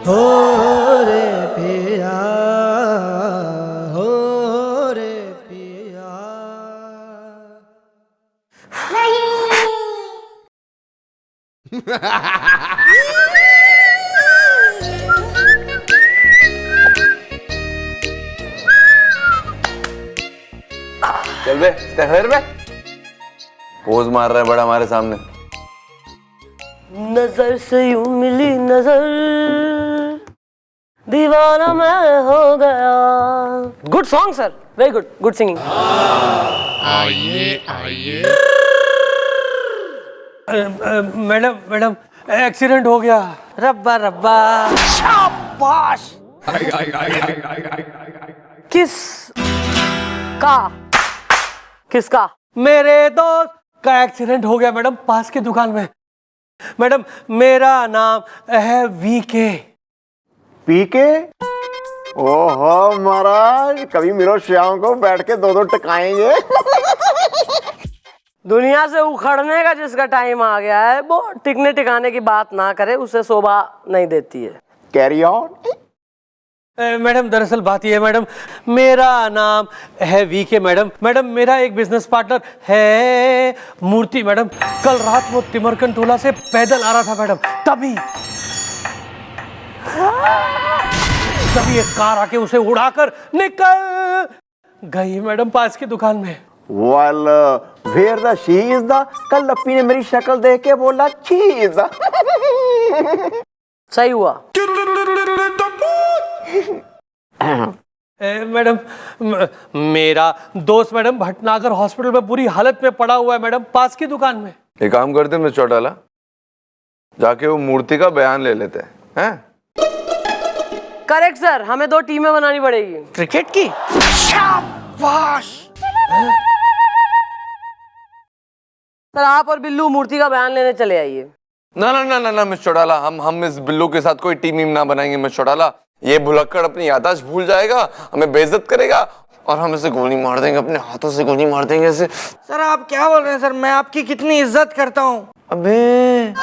हो रे पिया, हो रे पिया। चल बे, खैर बे, पोज मार रहा है बड़ा हमारे सामने। नजर से यूं मिली नजर, दीवाना मैं हो गया। Good song sir, very good, good singing. आइए आइए। मैडम मैडम एक्सीडेंट हो गया। रब्बा रब्बा, शाबाश। किसका? मेरे दोस्त का एक्सीडेंट हो गया मैडम, पास की दुकान में। मैडम मेरा नाम है वीके। पीके? ओहो महाराज, कभी मिलो श्याम को, बैठ के दो दो टकाएंगे। दुनिया से उखड़ने का जिसका टाइम आ गया है वो टिकने टिकाने की बात ना करे, उसे शोभा नहीं देती है। Carry on. मैडम दरअसल बात यह है मैडम, मेरा नाम है वीके मैडम। मैडम मेरा एक बिजनेस पार्टनर है मूर्ति मैडम। कल रात वो तिमरकन टोला से पैदल आ रहा था मैडम, तभी एक कार आके उसे उड़ाकर निकल गई मैडम पास की दुकान में। Well where the she is the, कल लप्पी ने मेरी शक्ल देख के बोला शी इज द। सही हुआ। मैडम मेरा दोस्त मैडम भटनागर हॉस्पिटल में बुरी हालत में पड़ा हुआ है मैडम, पास की दुकान में। एक काम करते हैं मिस्टर चौटाला, जाके वो मूर्ति का बयान ले लेते हैं। करेक्ट सर, हमें 2 टीमें बनानी पड़ेगी। क्रिकेट की? शाबाश। सर आप और बिल्लू मूर्ति का बयान लेने चले आइए। ना ना ना ना ना मिस्टर चौटाला, हम इस बिल्लू के साथ कोई टीम ना बनाएंगे मिस्टर चौटाला। ये भुलक्कड़ अपनी याददाश्त भूल जाएगा, हमें बेइज्जत करेगा और हम इसे गोली मार देंगे, अपने हाथों से गोली मार देंगे इसे। सर आप क्या बोल रहे हैं सर, मैं आपकी कितनी इज्जत करता हूँ। अबे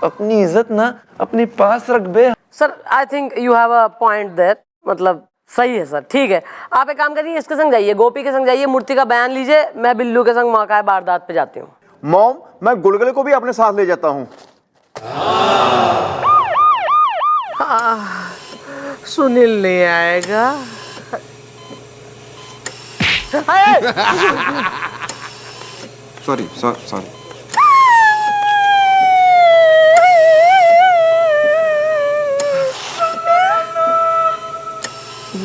अपनी इज्जत ना अपनी पास रख बे। Sir I think you have a point there, मतलब सही है सर, ठीक है। आप एक काम करिए, इसके संग जाइए, गोपी के संग जाइए, मूर्ति का बयान लीजिए। मैं बिल्लू के संग मौका वारदात पे जाती हूँ। मॉम मैं गुलगुले को भी अपने साथ ले जाता हूँ। सुनील नहीं आएगा। Sorry sorry.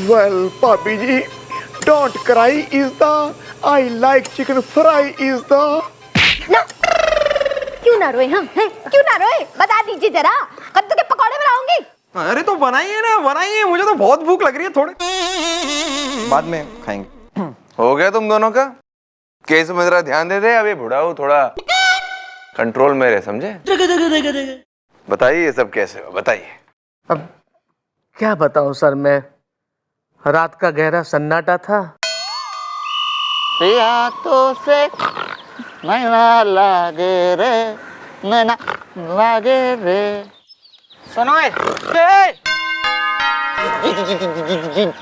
वेल भाभी जी, don't cry is the, I like chicken fry is the. क्यों ना रोए हम, हैं? क्यों ना रोए, बता दीजिए जरा, कद्दू के पकौड़े बनाऊंगी। अरे तो बनाइए ना, बनाइए, मुझे तो बहुत भूख लग रही है, थोड़े बाद में खाएंगे। हो गया तुम दोनों का? केस में जरा ध्यान दे दे, अब ये बुढ़ाऊ थोड़ा कंट्रोल में रहे, समझे? बताइए ये सब कैसे हो, बताइए। अब क्या बताऊं सर, मैं रात का गहरा सन्नाटा था। तो से नैना लागे रे, नैना लागे रे। सुनो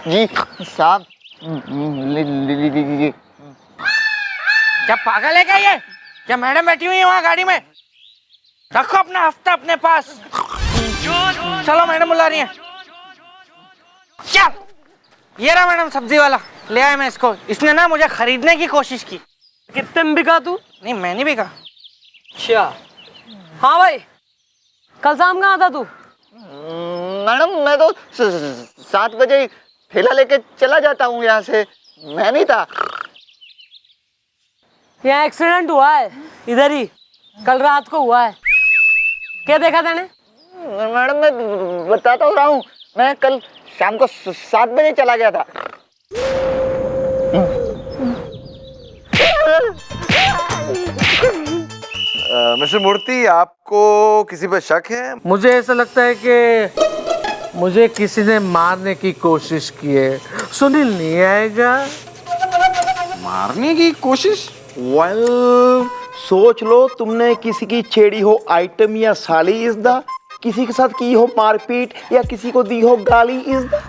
जी साहब। क्या पागल है क्या ये? क्या मैडम बैठी हुई है वहाँ गाड़ी में? रखो अपना हफ्ता अपने पास। चलो मैडम बुला रही है। चल ये रहा मैडम सब्जी वाला, ले आया मैं इसको। इसने ना मुझे खरीदने की कोशिश की। कितने में बिका तू? नहीं मैं नहीं बिका। अच्छा हाँ भाई, कल शाम कहाँ था तू? मैडम मैं तो 7 बजे ही ठेला लेके चला जाता हूँ यहाँ से, मैं नहीं था। यहाँ एक्सीडेंट हुआ है इधर ही, कल रात को हुआ है। क्या देखा तेने? मैडम मैं बताता रहा हूँ, मैं कल शाम को 7 बजे चला गया था। मिस्टर मूर्ति, आपको किसी पर शक है? मुझे ऐसा लगता है कि मुझे किसी ने मारने की कोशिश की है। सुनील नहीं आएगा? मारने की कोशिश? वेल सोच लो, तुमने किसी की छेड़ी हो आइटम या साली इज द, किसी के साथ की हो मारपीट या किसी को दी हो गाली इज द।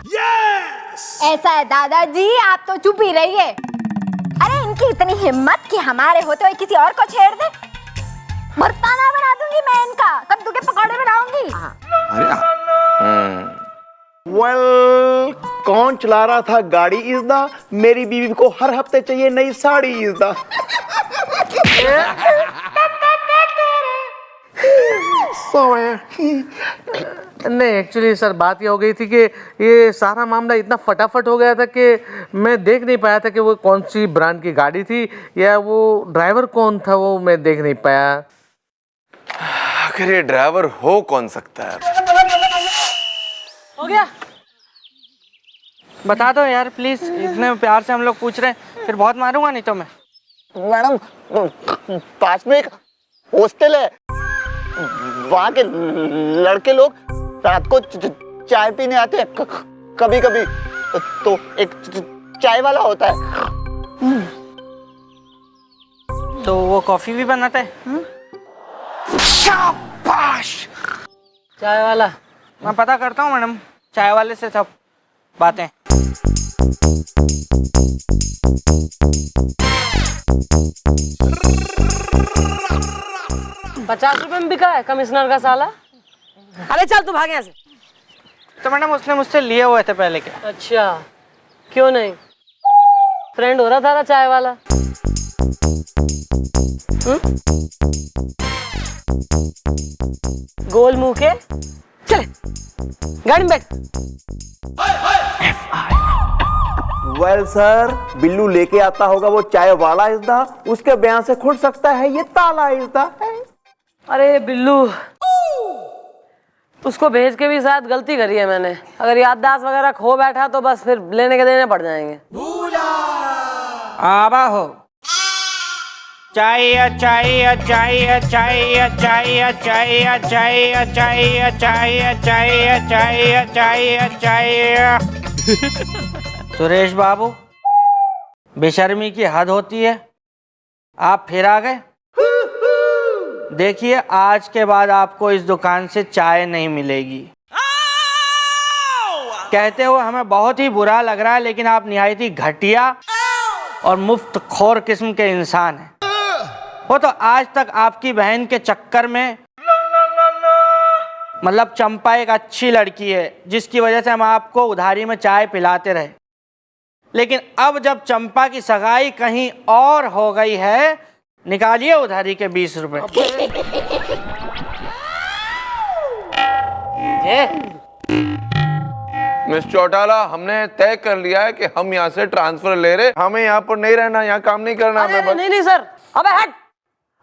ऐसा है दादाजी, आप तो चुप ही रहिए। अरे इनकी इतनी हिम्मत कि हमारे होते हुए किसी और को छेड़ दे। भरताना बना दूंगी मैं इनका, कद्दू के पकौड़े बनाऊंगी। वेल कौन चला रहा था गाड़ी इज द, मेरी बीवी को हर हफ्ते चाहिए नई साड़ी इज द। नहीं एक्चुअली सर बात ये हो गई थी कि ये सारा मामला इतना फटाफट हो गया था कि मैं देख नहीं पाया था कि वो कौन सी ब्रांड की गाड़ी थी या वो ड्राइवर कौन था, वो मैं देख नहीं पाया। आखिर ये ड्राइवर हो कौन सकता है? हो गया? बता दो यार प्लीज, इतने प्यार से हम लोग पूछ रहे हैं, फिर बहुत मारूंगा नहीं तो मैं। मैडम पास में एक हॉस्टल है, वहाँ के लड़के लोग रात को चाय पीने आते हैं कभी कभी, तो एक चाय वाला होता है। तो वो कॉफी भी बनाता है? शाबाश! चाय वाला? मैं पता करता हूँ मैडम, चाय वाले से सब बातें। ₹50 में बिका है कमिश्नर का साला। अरे चल तू भाग यहाँ से। तो मैडम उसने मुझसे लिए हुए थे पहले के। अच्छा क्यों नहीं, फ्रेंड हो रहा था ना चाय वाला। गोल मुंह के चले गाड़ी में बैठ। वेल सर, बिल्लू लेके आता होगा वो चाय वाला इज द, उसके बयान से खुल सकता है ये ताला इज द। अरे बिल्लू, उसको भेज के भी शायद गलती करी है मैंने। अगर याददाश्त वगैरह खो बैठा तो बस फिर लेने के देने पड़ जाएंगे। आबा हो चाहिए चाहिए चाहिए चाहिए चाहिए चाहिए चाहिए चाहिए चाहिए चाहिए चाहिए चाहिए चाहिए। सुरेश बाबू, बेशर्मी की हद होती है। आप फिर आ गए। देखिए आज के बाद आपको इस दुकान से चाय नहीं मिलेगी। कहते हुए हमें बहुत ही बुरा लग रहा है, लेकिन आप निहायत ही घटिया और मुफ्त खोर किस्म के इंसान हैं। वो तो आज तक आपकी बहन के चक्कर में, मतलब चंपा एक अच्छी लड़की है जिसकी वजह से हम आपको उधारी में चाय पिलाते रहे, लेकिन अब जब चंपा की सगाई कहीं और हो गई है, निकालिए उधारी के 20 रुपए। मिस चौटाला, हमने तय कर लिया है कि हम यहाँ से ट्रांसफर ले रहे, हमें यहाँ पर नहीं रहना, यहाँ काम नहीं करना। अरे हमें नहीं नहीं सर, अबे हट।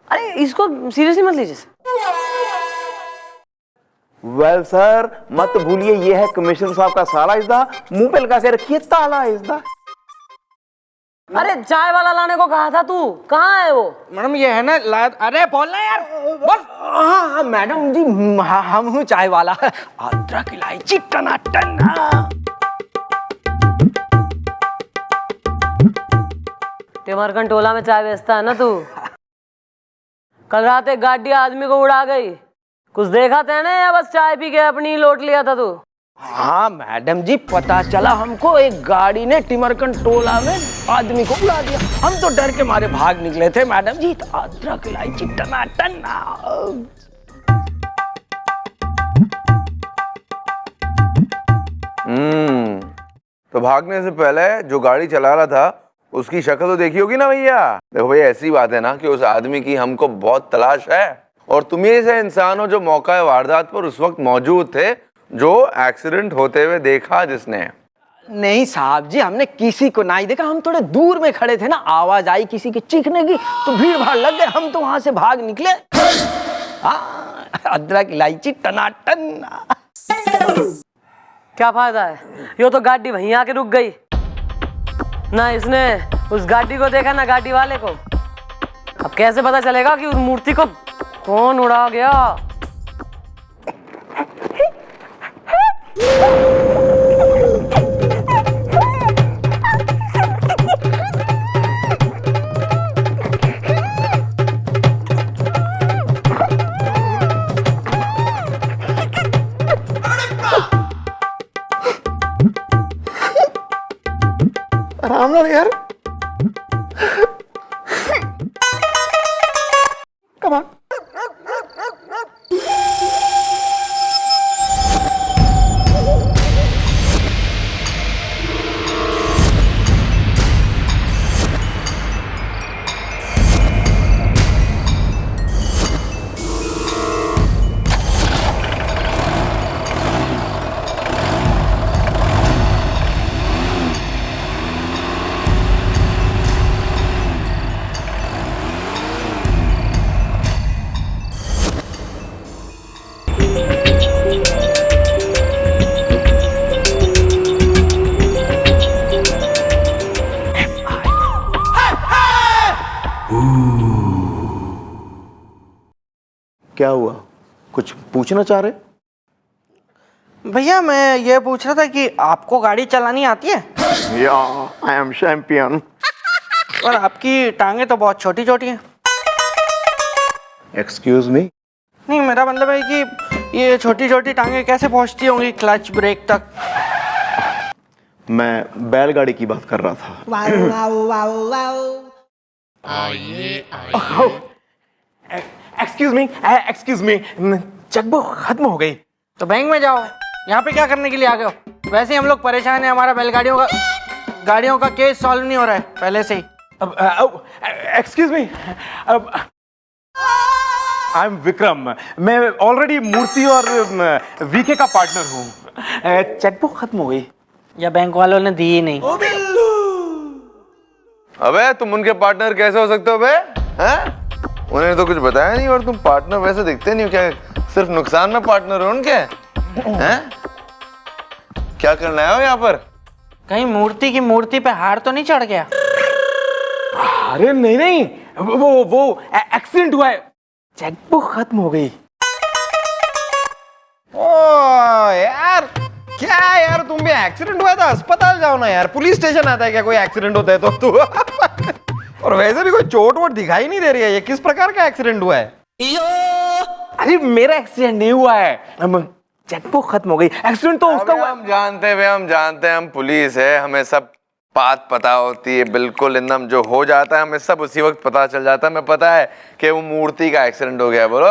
अरे इसको सीरियसली मत लीजिए। वेल सर, मत भूलिए ये है कमिश्नर साहब का साला इज द, मुंह पे लगा के रखिए ताला इज द। अरे चाय वाला लाने को कहा था तू, कहाँ है वो? मैडम ये है ना अरे बोलना यार, बोल। हाँ मैडम जी, हम हूँ चाय वाला। अदरक इलायची टनाटन। टिमरकन टोला में चाय बेचता है ना तू? कल रात एक गाड़ी आदमी को उड़ा गई, कुछ देखा तेने या बस चाय पी के अपनी लौट लिया था तू? हाँ मैडम जी, पता चला हमको एक गाड़ी ने टिमरकन टोला में आदमी को उड़ा दिया। हम तो डर के मारे भाग निकले थे मैडम जी। तो अदरक इलायची टनाटन। तो भागने से पहले जो गाड़ी चला रहा था उसकी शक्ल तो देखी होगी ना भैया। देखो भैया, ऐसी बात है ना कि उस आदमी की हमको बहुत तलाश है, और तुम ही ऐसे इंसान हो जो मौका वारदात पर उस वक्त मौजूद थे, जो एक्सीडेंट होते हुए देखा जिसने। नहीं साहब जी, हमने किसी को नहीं देखा, हम थोड़े दूर में खड़े थे ना, आवाज आई किसी के चीखने की तो भीड़ भाड़ लग गए, हम तो वहां से भाग निकले। अदरक इलायची टनाटन। क्या फायदा है, यो तो गाड़ी वहीं आके रुक गई ना, इसने उस गाड़ी को देखा ना गाड़ी वाले को। अब कैसे पता चलेगा कि उस मूर्ति को कौन उड़ा गया? आराम ना यार। Come on. क्या हुआ, कुछ पूछना चाह रहे? भैया मैं ये पूछ रहा था कि आपको गाड़ी चलानी आती है? या आई एम चैंपियन। और आपकी टांगे तो बहुत छोटी छोटी हैं। Excuse me. नहीं, मेरा मतलब है कि ये छोटी छोटी टांगे कैसे पहुंचती होंगी क्लच ब्रेक तक? मैं बैलगाड़ी की बात कर रहा था। आइए एक्सक्यूज मी, चेकबुक खत्म हो गई। तो बैंक में जाओ, यहाँ पे क्या करने के लिए आ गए हो? वैसे ही हम लोग परेशान हैं, हमारा गाड़ियों का केस सॉल्व नहीं हो रहा है पहले से ही। Excuse me, I am Vikram, मैं ऑलरेडी मूर्ति और वीके का पार्टनर हूँ। चेकबुक खत्म हो गई या बैंक वालों ने दी ही नहीं। अबे तुम उनके पार्टनर कैसे हो सकते हो बे? हैं? उन्हें तो कुछ बताया नहीं, और तुम पार्टनर वैसे दिखते नहीं हो। क्या सिर्फ नुकसान में पार्टनर हो उनके? हैं? क्या करना है यहाँ पर? कहीं मूर्ति पे हार तो नहीं चढ़ गया? अरे नहीं, वो एक्सीडेंट हुआ है, चेकबुक खत्म हो गई। ओ यार, क्या यार, तुम भी एक्सीडेंट हुआ था? अस्पताल जाओ ना यार, पुलिस स्टेशन आता है क्या कोई एक्सीडेंट होता है तो तू? और वैसे भी कोई चोट वोट दिखाई नहीं दे रही है, ये किस प्रकार का एक्सीडेंट हुआ है? अरे मेरा एक्सीडेंट नहीं हुआ है, चेकबुक खत्म हो गई। एक्सीडेंट तो उसका हुआ। हम जानते हैं, हम पुलिस है, हमें सब बात पता होती है बिल्कुल। एकदम जो हो जाता है हमें सब उसी वक्त पता चल जाता है। हमें पता है कि वो मूर्ति का एक्सीडेंट हो गया। बोलो।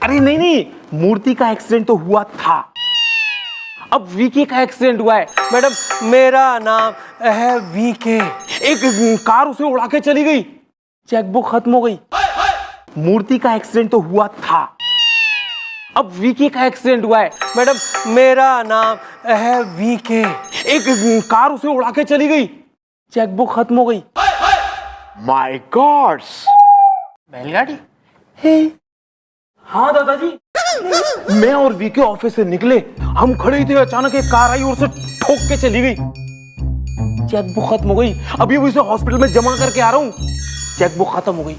अरे नहीं, मूर्ति का एक्सीडेंट तो हुआ था, अब वीके का एक्सीडेंट हुआ है। मैडम मेरा नाम है वीके। एक कार उसे उड़ा के चली गई, चेकबुक खत्म हो गई। मूर्ति का एक्सीडेंट तो हुआ था, अब वीके का एक्सीडेंट हुआ है। मैडम मेरा नाम है वीके। एक कार उसे उड़ा के चली गई, चेकबुक खत्म हो गई। माय गॉड्स, बैलगाड़ी? हाँ दादाजी, मैं और वीके ऑफिस से निकले, हम खड़े थे, अचानक एक कार आई और उसे ठोक के चली गई, चेकबुक खत्म हो गई। अभी उसे हॉस्पिटल में जमा करके आ रहा हूँ, चेकबुक खत्म हो गई।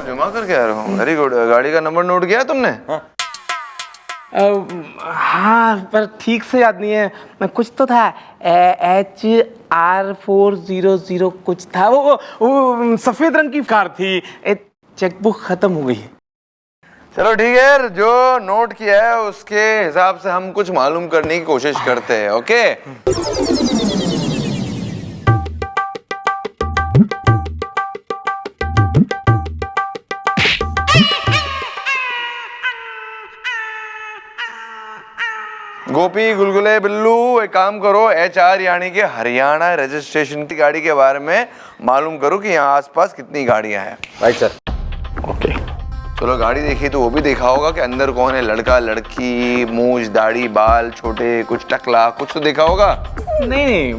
जमा करके आ रहा हूँ, वेरी गुड। गाड़ी का नंबर नोट किया तुमने? हाँ, पर ठीक से याद नहीं है, कुछ तो था, HR400 कुछ था। वो सफेद रंग की कार थी, चेकबुक खत्म हो गई। चलो ठीक है, जो नोट किया है उसके हिसाब से हम कुछ मालूम करने की कोशिश करते हैं। ओके? गोपी, गुलगुले, बिल्लू, एक काम करो, HR यानी कि हरियाणा रजिस्ट्रेशन की गाड़ी के बारे में मालूम करो कि यहाँ आसपास कितनी गाड़ियां हैं। Right sir. ओके, चलो गाड़ी देखी तो वो भी देखा होगा कि अंदर कौन है, लड़का लड़की, मूछ दाढ़ी बाल छोटे, कुछ टकला, कुछ तो देखा होगा। नहीं,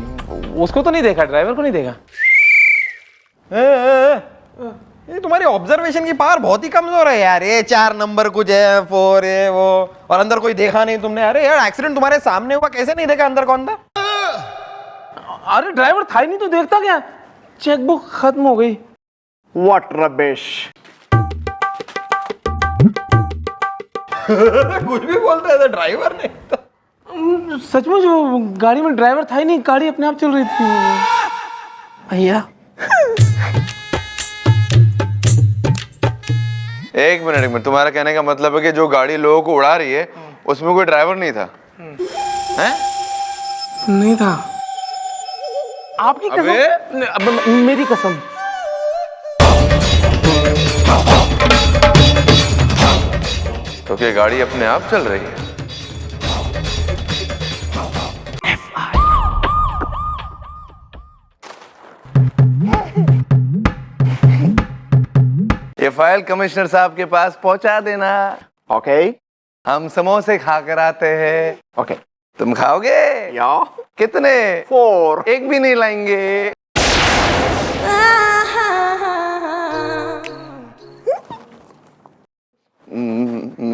उसको तो नहीं देखा, ड्राइवर को नहीं देखा। ये तुम्हारी ऑब्जर्वेशन की पावर बहुत ही कमजोर है यार। ये 4 नंबर कुछ है, 4 है वो, और अंदर कोई देखा नहीं तुमने। अरे यार, एक्सीडेंट तुम्हारे सामने हुआ, कैसे नहीं देखा अंदर कौन था? अरे ड्राइवर था ही नहीं तो देखता क्या? चेकबुक खत्म हो गई। What rubbish. कुछ भी बोलता है ड्राइवर ने। सच में जो गाड़ी में ड्राइवर था ही नहीं, गाड़ी अपने आप चल रही थी। भैया एक मिनट, तुम्हारा कहने का मतलब है कि जो गाड़ी लोगों को उड़ा रही है उसमें कोई ड्राइवर नहीं था? हैं? नहीं था। आपकी कसम, मेरी कसम। तो क्या गाड़ी अपने आप चल रही है? ये फाइल कमिश्नर साहब के पास पहुंचा देना। ओके। हम समोसे खाकर आते हैं। ओके। तुम खाओगे? या कितने? 4। एक भी नहीं लाएंगे।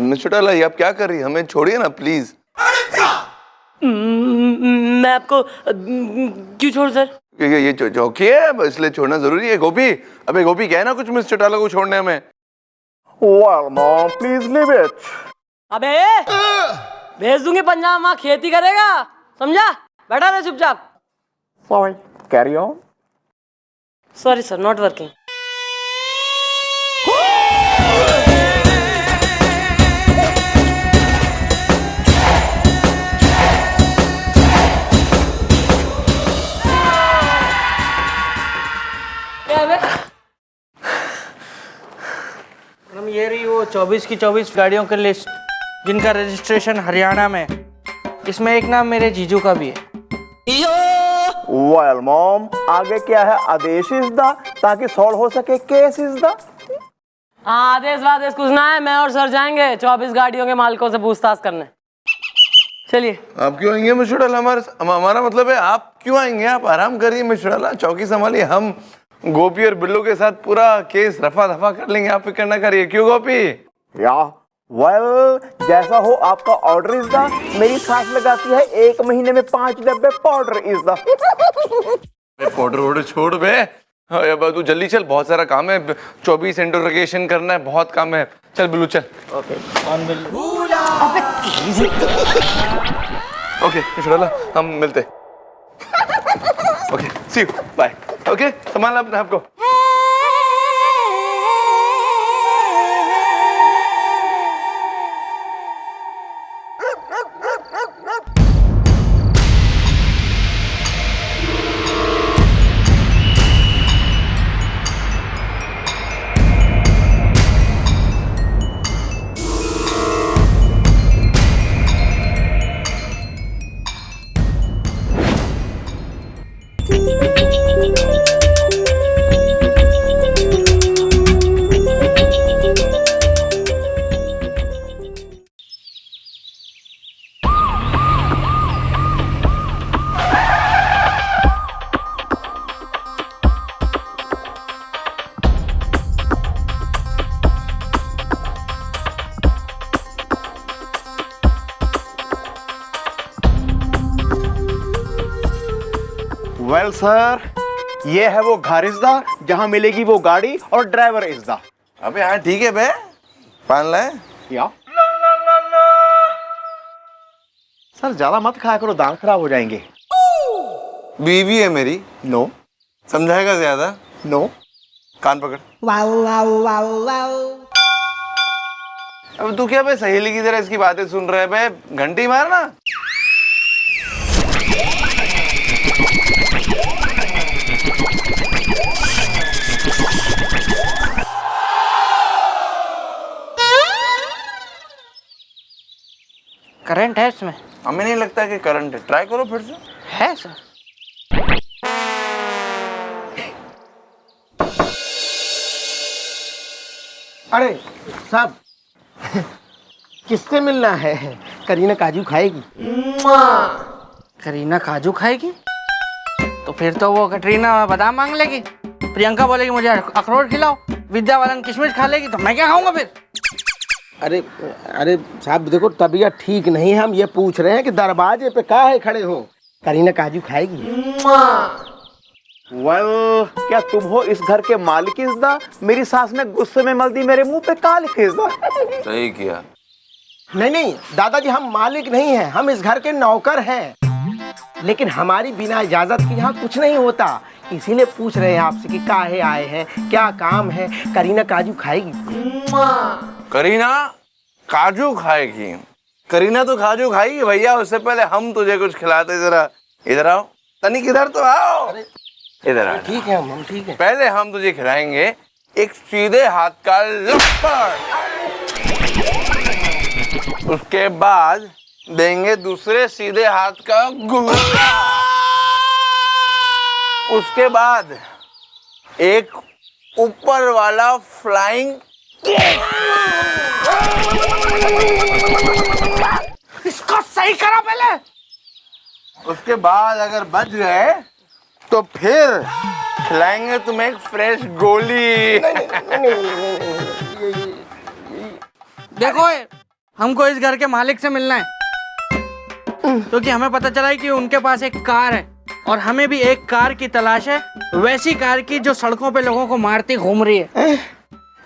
मिस्टर टाला, ये आप क्या कर रही है? हमें छोड़िए ना प्लीज। मैं आपको क्यों छोड़ सर? ये चौकी है, इसलिए छोड़ना जरूरी है। गोपी, अबे गोपी, क्या है ना कुछ मिस्टर टाला को छोड़ने हमें। Well, mom, please leave it. अबे भेज दूंगी पंजाब, वहाँ खेती करेगा, समझा? बैठा रहे चुपचाप। Sorry. Carry on. Sorry sir, not working. Madam ये रही वो 24 की 24 गाड़ियों की लिस्ट जिनका रजिस्ट्रेशन हरियाणा में। इसमें एक नाम मेरे जीजू का भी है। Well, mom, आगे क्या है? आदेश इज द, ताकि सॉल्व हो सके केस इज द। हाँ, आदेश वादेश कुछ ना है, मैं और सर जाएंगे 24 गाड़ियों के मालिकों से पूछताछ करने। चलिए। आप क्यों आएंगे मिस्टर टाला? हमारा मतलब है आप क्यों आएंगे? आप आराम करिए मिस्टर टाला, चौकी संभालिए। हम गोपी और बिल्लू के साथ पूरा केस रफा दफा कर लेंगे, आप फिक्र ना करिए। क्यों गोपी? या वेल, जैसा हो आपका ऑर्डर इज द। मेरी सास लगाती है 1 महीने में 5 डब्बे पाउडर इज द। पाउडर वाउडर छोड़ बे, अब तू जल्दी चल, बहुत सारा काम है। 24 इंटरोगेशन करना है, बहुत काम है। चल बिल्लू चल। ओके। ओके मिस्टर टाला, हम मिलते। Okay, see you, bye. Okay, संभालना अपने आप को। वेल सर, ये है वो घर इज़दा जहां मिलेगी वो गाड़ी और ड्राइवर इज़दा। अबे हाँ ठीक है बे, पान लाए। या सर, ज्यादा मत खाया करो, दांत खराब हो जाएंगे। बीवी है मेरी। नो। समझाएगा ज्यादा? नो। कान पकड़। अब तू क्या बे सहेली की तरह इसकी बातें सुन रहे है बे? घंटी मार ना। करंट है इसमें? हमें नहीं लगता कि करंट है, ट्राई करो फिर से। है सर। अरे साहब किससे मिलना है? करीना काजू खाएगी। करीना काजू खाएगी तो फिर तो वो कटरीना बादाम मांग लेगी, प्रियंका बोलेगी मुझे अखरोट खिलाओ, विद्या बालन किशमिश खा लेगी, तो मैं क्या खाऊंगा फिर? अरे अरे साहब देखो, तबीयत ठीक नहीं है, हम ये पूछ रहे हैं कि दरवाजे पे काहे खड़े हो? करीना काजू खाएगी। वेल, क्या तुम हो इस घर के मालिक इज़दा? मेरी सास ने गुस्से में मल दी मेरे मुंह पे काली इज़दा। सही किया। नहीं नहीं दादाजी, हम मालिक नहीं हैं, हम इस घर के नौकर हैं, लेकिन हमारी बिना इजाजत के यहाँ कुछ नहीं होता, इसीलिए पूछ रहे हैं आपसे कि काहे आए हैं, क्या काम है? करीना काजू खाएगी। करीना काजू खाएगी? करीना तो काजू खाएगी भैया, उससे पहले हम तुझे कुछ खिलाते। जरा इधर आओ, तनिक इधर तो आओ, इधर आ। ठीक है हम ठीक है। पहले हम तुझे खिलाएंगे एक सीधे हाथ का लपड़, उसके बाद देंगे दूसरे सीधे हाथ का गुस्सा, उसके बाद एक ऊपर वाला फ्लाइंग किक। इसको सही करो पहले। उसके बाद अगर बच गए तो फिर खिलाएंगे तुम्हें एक फ्रेश गोली। देखो हमको इस घर के मालिक से मिलना है, क्योंकि हमें पता चला है कि उनके पास एक कार है और हमें भी एक कार की तलाश है, वैसी कार की जो सड़कों पे लोगों को मारती घूम रही है।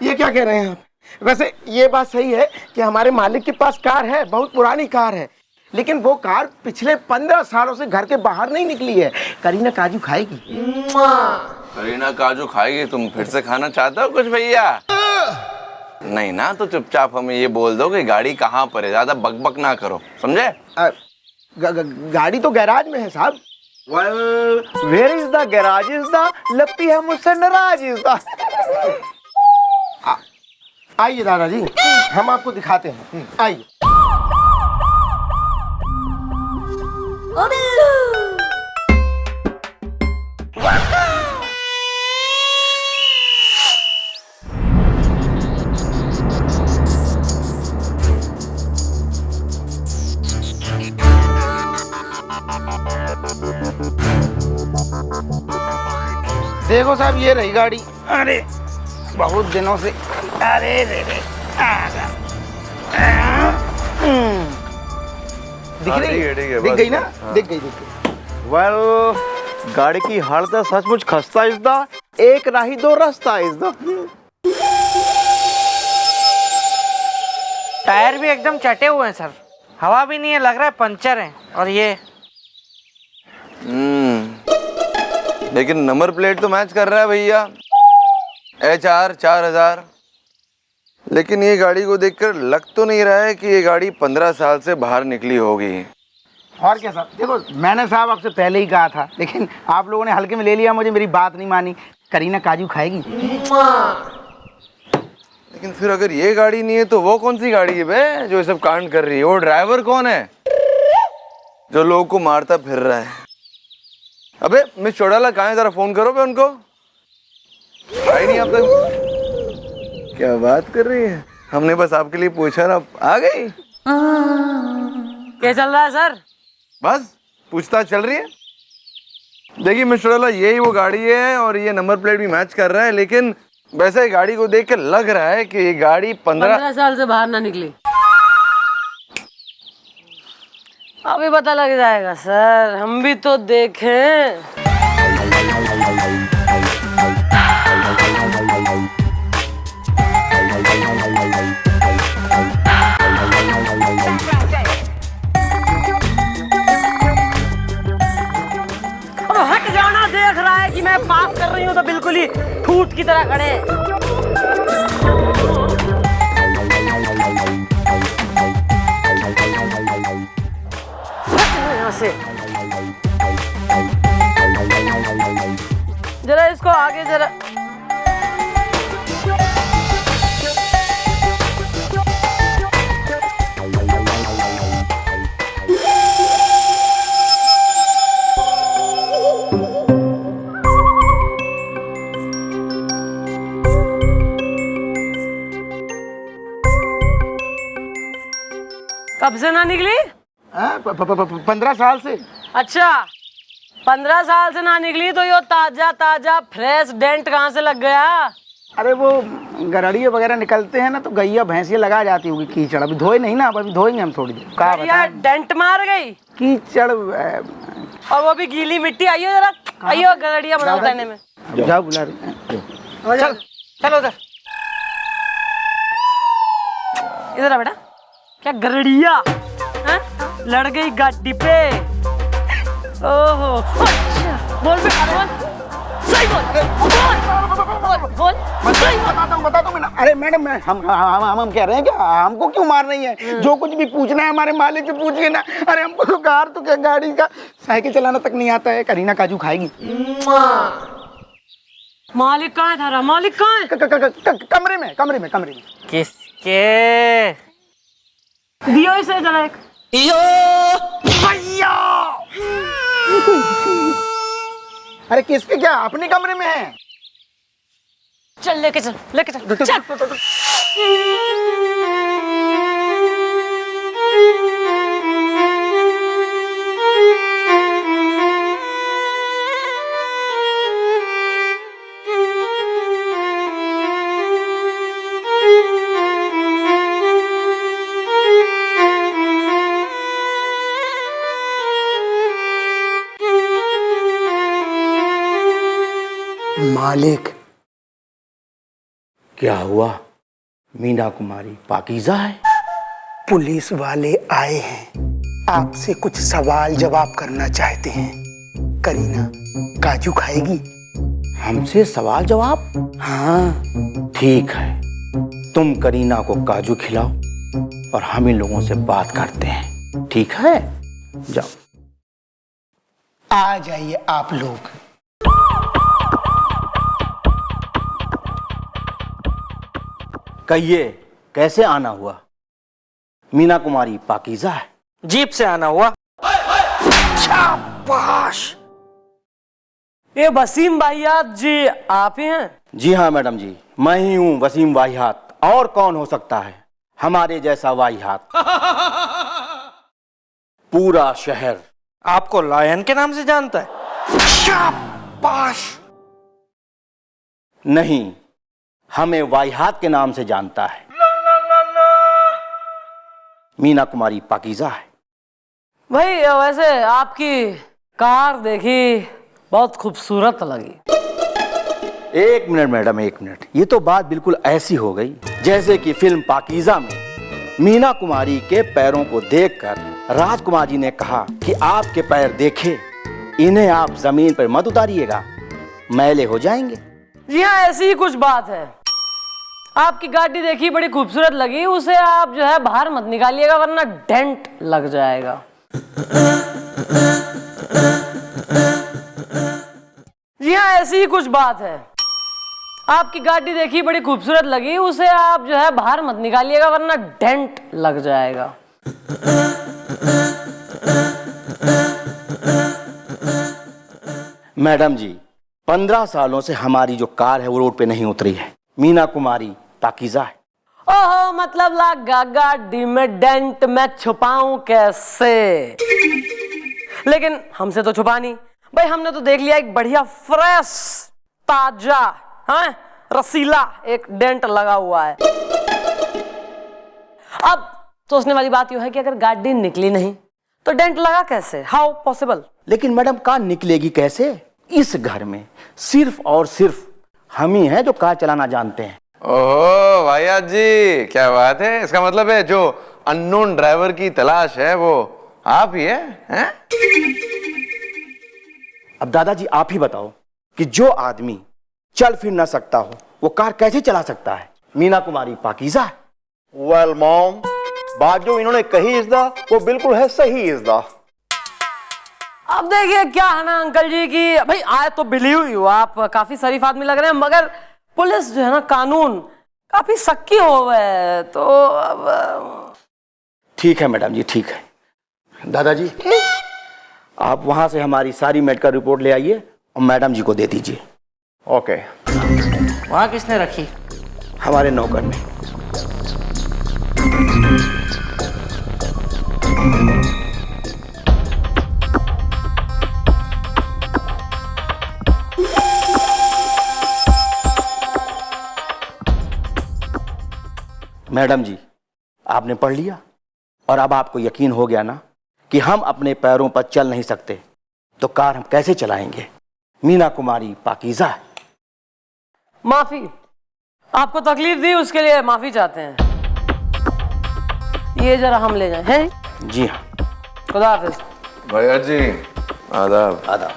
ये क्या कह रहे हैं आप? वैसे ये बात सही है कि हमारे मालिक के पास कार है, बहुत पुरानी कार है, लेकिन वो कार पिछले 15 सालों से घर के बाहर नहीं निकली है। करीना काजू खाएगी। करीना काजू खाएगी? तुम फिर से खाना चाहते हो कुछ भैया? नहीं ना, तो चुपचाप हमें ये बोल दो कि गाड़ी कहाँ पर है, ज्यादा बकबक ना करो, समझे? गाड़ी तो गैराज में है साहब। Well, where is the garage इज़दा? लगती है मुझसे नाराज इज़दा। आइए दादाजी, हम आपको दिखाते हैं, आइए। देखो साहब, ये रही गाड़ी। अरे बहुत दिनों से, अरे रे रे, दिख रही है? ठीक है, दिख बस, गई ना? हाँ। दिख गई। वेल, गाड़ी की हालत सचमुच खस्ता इज़दा, एक राही दो रास्ता इज़दा। टायर भी एकदम चटे हुए हैं सर, हवा भी नहीं है, लग रहा है पंचर है। और ये लेकिन नंबर प्लेट तो मैच कर रहा है भैया, HR 4000। लेकिन ये गाड़ी को देखकर लग तो नहीं रहा है कि ये गाड़ी 15 साल से बाहर निकली होगी। और क्या साहब, देखो मैंने साहब आपसे पहले ही कहा था, लेकिन आप लोगों ने हल्के में ले लिया, मुझे मेरी बात नहीं मानी। करीना काजू खाएगी। लेकिन फिर अगर ये गाड़ी नहीं है तो वो कौन सी गाड़ी है बे जो ये सब कांड कर रही है? वो ड्राइवर कौन है जो लोगों को मारता फिर रहा है? अबे मिस चौड़ाला कहाँ है? जरा फोन करो बे उनको, आई नहीं अब तक। क्या बात कर रही है? हमने बस आपके लिए पूछा ना, आ गई। क्या चल रहा है सर? बस पूछताछ चल रही है। देखिए मिस चौड़ाला, यही वो गाड़ी है और ये नंबर प्लेट भी मैच कर रहा है, लेकिन वैसे गाड़ी को देख के लग रहा है कि ये गाड़ी 15 साल से बाहर ना निकली। अभी पता लग जाएगा सर, हम भी तो देखें। अब हट जाना, देख रहा है कि मैं पास कर रही हूँ तो बिल्कुल ही ठूठ की तरह खड़े हैं। से जरा इसको आगे जरा। कब से ना निकली? 15 साल से। अच्छा 15 साल से ना निकली तो यो ताजा ताजा फ्रेश डेंट कहाँ से लग गया? अरे वो गरड़िए वगैरह निकलते हैं ना तो गैया भैंसियाँ लगा जाती होगी कीचड़। अभी धोए नहीं ना, अब अभी धोएंगे हम थोड़ी देर। कहा बढ़िया डेंट मार गई कीचड़। और वो भी गीली मिट्टी। आइयो जरा, आइयो गड़िया बनाओ कहने में। जाओ बुला रहे। चल चलो उधर, इधर आ बेटा। क्या गरड़िया लड़ गई गाड़ी पे। ओहो अच्छा बोल बेटा बोल, सही बोल सही बोल। बता दो मैं। अरे मैडम हम कह रहे हैं कि हमको क्यों मार रही है? जो कुछ भी पूछना है हमारे मालिक से पूछिए ना। अरे हमको तो कार तो क्या गाड़ी का साइकिल चलाना तक नहीं आता है। करीना काजू खाएगी। मालिक कहाँ है थारा? मालिक कहाँ है? कमरे में। किसके दियो इसे जरा एक। भैया अरे किसके? क्या अपने कमरे में है? चल लेके चल चल। मालिक क्या हुआ? मीना कुमारी पाकीज़ा है? पुलिस वाले आए हैं, आपसे कुछ सवाल जवाब करना चाहते हैं। करीना काजू खाएगी? हमसे सवाल जवाब? हाँ ठीक है, तुम करीना को काजू खिलाओ और हम इन लोगों से बात करते हैं। ठीक है जाओ। आ जाइए आप लोग। कहिए कैसे आना हुआ? मीना कुमारी पाकीज़ा है? जीप से आना हुआ। शाबाश। ये वसीम भाईयात जी आप ही हैं? जी हाँ मैडम जी, मैं ही हूँ वसीम वाहियात। और कौन हो सकता है हमारे जैसा वाहियात? पूरा शहर आपको लायन के नाम से जानता है? शाबाश। नहीं, हमें वाहियात के नाम से जानता है। मीना कुमारी पाकीज़ा है। भाई वैसे आपकी कार देखी, बहुत खूबसूरत लगी। एक मिनट मैडम, एक मिनट। ये तो बात बिल्कुल ऐसी हो गई जैसे कि फिल्म पाकीज़ा में मीना कुमारी के पैरों को देखकर राजकुमार जी ने कहा कि आपके पैर देखे, इन्हें आप जमीन पर मत उतारिएगा, मैले हो जाएंगे। जी हाँ, ऐसी ही कुछ बात है। आपकी गाड़ी देखी, बड़ी खूबसूरत लगी, उसे आप जो है बाहर मत निकालिएगा वरना डेंट लग जाएगा। जी हाँ, ऐसी ही कुछ बात है। आपकी गाड़ी देखी, बड़ी खूबसूरत लगी, उसे आप जो है बाहर मत निकालिएगा वरना डेंट लग जाएगा। मैडम जी, 15 सालों से हमारी जो कार है वो रोड पे नहीं उतरी है। मीना कुमारी पाकीज़ा है। ओहो, मतलब लगा गाड़ी में डेंट, मैं छुपाऊं कैसे? लेकिन हमसे तो छुपा नहीं भाई, हमने तो देख लिया एक बढ़िया फ्रेश ताजा रसीला एक डेंट लगा हुआ है। अब सोचने वाली बात यह है कि अगर गाड़ी निकली नहीं तो डेंट लगा कैसे? How possible? लेकिन मैडम कार निकलेगी कैसे? इस घर में सिर्फ और सिर्फ हम ही हैं जो कार चलाना जानते हैं। ओहो भैया जी, क्या बात है। इसका मतलब है जो अननोन ड्राइवर की तलाश है वो आप ही हैं? अब दादाजी आप ही बताओ कि जो आदमी चल फिर ना सकता हो वो कार कैसे चला सकता है? मीना कुमारी पाकीज़ा है। वेल मॉम, बात जो इन्होंने कही इज़दा वो बिल्कुल है सही इज़दा। अब देखिए क्या है ना अंकल जी की भाई, आए तो बिलीव यू, आप काफी शरीफ आदमी लग रहे हैं, मगर पुलिस जो है ना, कानून काफी सख्ती हो गए तो अब। ठीक है मैडम जी, ठीक है। दादाजी आप वहां से हमारी सारी मेडिकल रिपोर्ट ले आइए और मैडम जी को दे दीजिए। ओके। वहां किसने रखी? हमारे नौकर ने। मैडम जी, आपने पढ़ लिया और अब आपको यकीन हो गया ना कि हम अपने पैरों पर चल नहीं सकते, तो कार हम कैसे चलाएंगे? मीना कुमारी पाकीज़ा है। माफी, आपको तकलीफ दी उसके लिए माफी चाहते हैं। ये जरा हम ले जाएं, हैं? जी हाँ। खुदा हाफिज। भैया जी आदाब। आदाब।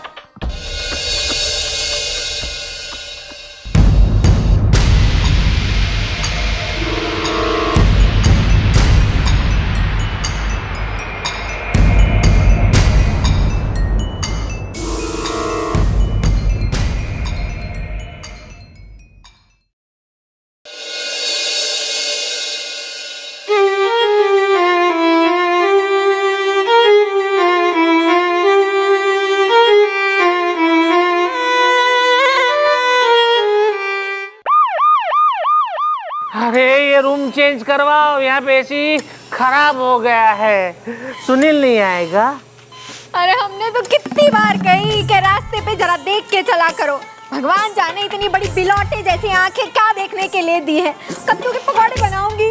अरे ये रूम चेंज करवाओ, यहाँ पे एसी खराब हो गया है। सुनील नहीं आएगा? अरे हमने तो कितनी बार कही कि रास्ते पे जरा देख के चला करो। भगवान जाने इतनी बड़ी बिलौटे जैसी आंखें क्या देखने के लिए दी है। कद्दू के पकौड़े बनाऊंगी।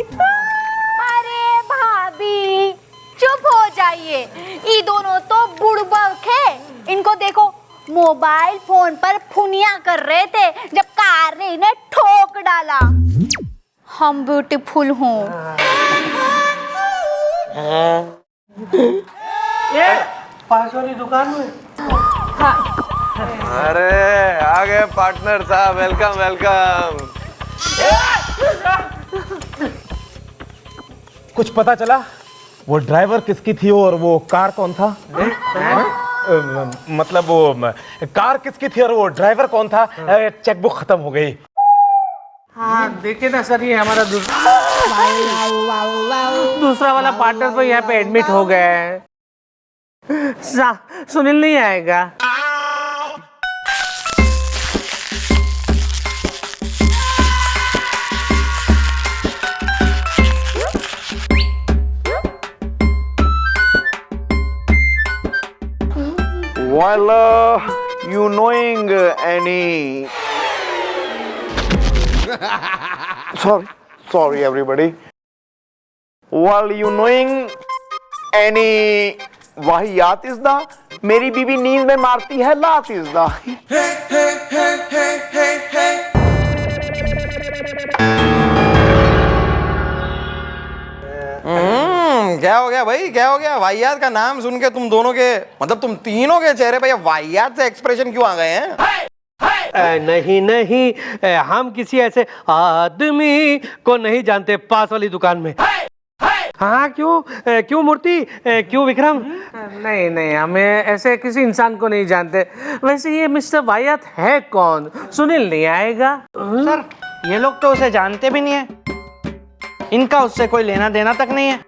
अरे भाभी चुप हो जाइए, ये दोनों तो बुड़बक है। इनको देखो, मोबाइल फोन पर फुनिया कर रहे थे जब कार ने इन्हें ठोक डाला। हम ब्यूटीफुल हूँ। ये पास वाली दुकान में। अरे आ गए पार्टनर साहब, वेलकम वेलकम। कुछ पता चला वो ड्राइवर किसकी थी और वो कार कौन था? मतलब वो कार किसकी थी और वो ड्राइवर कौन था? चेकबुक खत्म हो गई। हाँ देखिए ना सर, ये हमारा दूसरा वाला पार्टनर तो यहाँ पे एडमिट हो गया है। सुनील नहीं आएगा? Well, you knowing any? Sorry, everybody. Well, you knowing any? वाहियात इज़दा, मेरी बीवी नींद में मारती है लात इज़दा। क्या हो गया भाई, क्या हो गया? वाहियात का नाम सुन के तुम दोनों के, मतलब तुम तीनों के चेहरे पे ये वाहियात से एक्सप्रेशन क्यों आ गए हैं? नहीं नहीं, हम किसी ऐसे आदमी को नहीं जानते पास वाली दुकान में। हाँ क्यों मूर्ति, क्यों विक्रम? नहीं नहीं, हमें ऐसे किसी इंसान को नहीं जानते। वैसे ये मिस्टर वाहियात है कौन? सुनील नहीं आएगा? सर ये लोग तो उसे जानते भी नहीं है, इनका उससे कोई लेना देना तक नहीं है।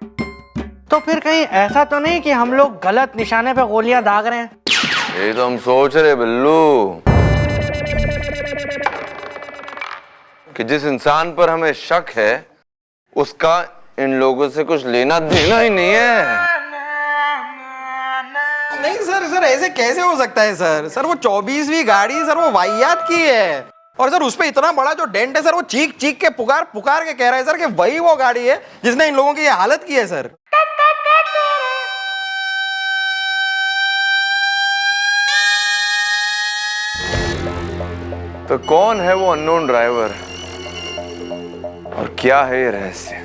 तो फिर कहीं ऐसा तो नहीं कि हम लोग गलत निशाने पे गोलियां दाग रहे हैं? यही तो हम सोच रहे बिल्लू, कि जिस इंसान पर हमें शक है उसका इन लोगों से कुछ लेना देना ही नहीं है। नहीं सर ऐसे कैसे हो सकता है सर? वो 24वीं गाड़ी सर वो वाहियात की है, और सर उस पे इतना बड़ा जो डेंट है सर, वो चीख चीख के पुकार के कह रहा है सर कि वही वो गाड़ी है जिसने इन लोगों की ये हालत की है सर। तो कौन है वो अननोन ड्राइवर और क्या है ये रहस्य?